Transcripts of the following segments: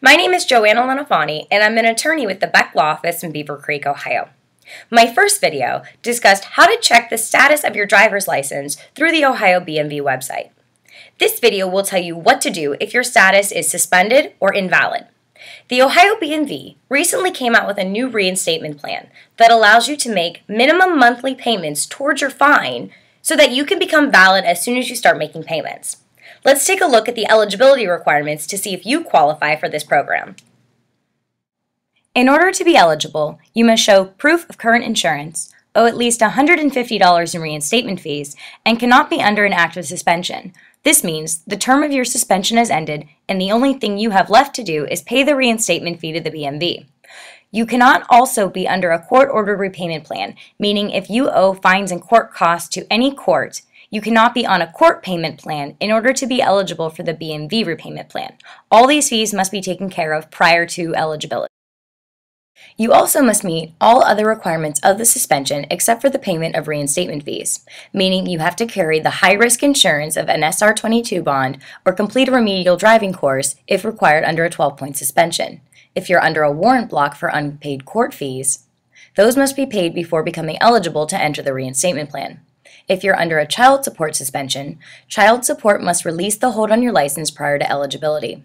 My name is Joanna Lenefonte, and I'm an attorney with the Beck Law Office in Beavercreek, Ohio. My first video discussed how to check the status of your driver's license through the Ohio BMV website. This video will tell you what to do if your status is suspended or invalid. The Ohio BMV recently came out with a new reinstatement plan that allows you to make minimum monthly payments towards your fine so that you can become valid as soon as you start making payments. Let's take a look at the eligibility requirements to see if you qualify for this program. In order to be eligible, you must show proof of current insurance, owe at least $150 in reinstatement fees, and cannot be under an active suspension. This means the term of your suspension has ended and the only thing you have left to do is pay the reinstatement fee to the BMV. You cannot also be under a court-ordered repayment plan, meaning if you owe fines and court costs to any court, you cannot be on a court payment plan in order to be eligible for the BMV repayment plan. All these fees must be taken care of prior to eligibility. You also must meet all other requirements of the suspension except for the payment of reinstatement fees, meaning you have to carry the high-risk insurance of an SR22 bond or complete a remedial driving course if required under a 12-point suspension. If you're under a warrant block for unpaid court fees, those must be paid before becoming eligible to enter the reinstatement plan. If you're under a child support suspension, child support must release the hold on your license prior to eligibility.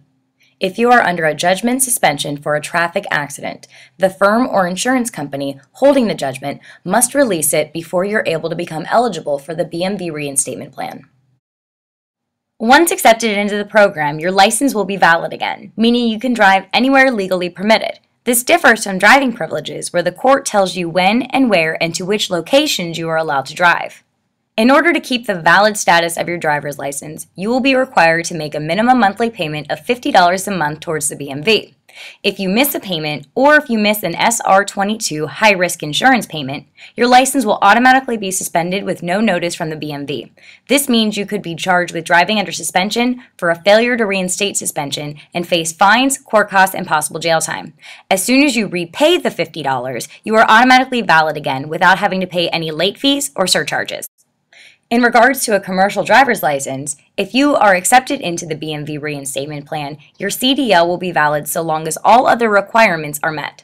If you are under a judgment suspension for a traffic accident, the firm or insurance company holding the judgment must release it before you're able to become eligible for the BMV reinstatement plan. Once accepted into the program, your license will be valid again, meaning you can drive anywhere legally permitted. This differs from driving privileges, where the court tells you when and where and to which locations you are allowed to drive. In order to keep the valid status of your driver's license, you will be required to make a minimum monthly payment of $50 a month towards the BMV. If you miss a payment, or if you miss an SR22 high-risk insurance payment, your license will automatically be suspended with no notice from the BMV. This means you could be charged with driving under suspension for a failure to reinstate suspension and face fines, court costs, and possible jail time. As soon as you repay the $50, you are automatically valid again without having to pay any late fees or surcharges. In regards to a commercial driver's license, if you are accepted into the BMV reinstatement plan, your CDL will be valid so long as all other requirements are met.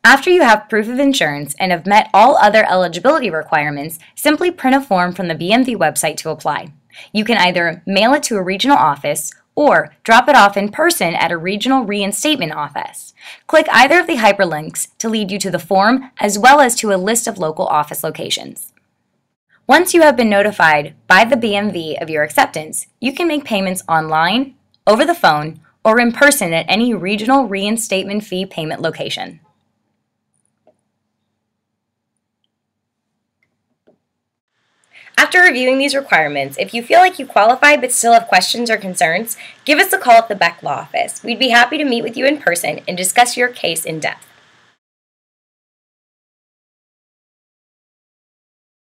After you have proof of insurance and have met all other eligibility requirements, simply print a form from the BMV website to apply. You can either mail it to a regional office or drop it off in person at a Regional Reinstatement Office. Click either of the hyperlinks to lead you to the form as well as to a list of local office locations. Once you have been notified by the BMV of your acceptance, you can make payments online, over the phone, or in person at any regional reinstatement fee payment location. After reviewing these requirements, if you feel like you qualify but still have questions or concerns, give us a call at the Beck Law Office. We'd be happy to meet with you in person and discuss your case in depth.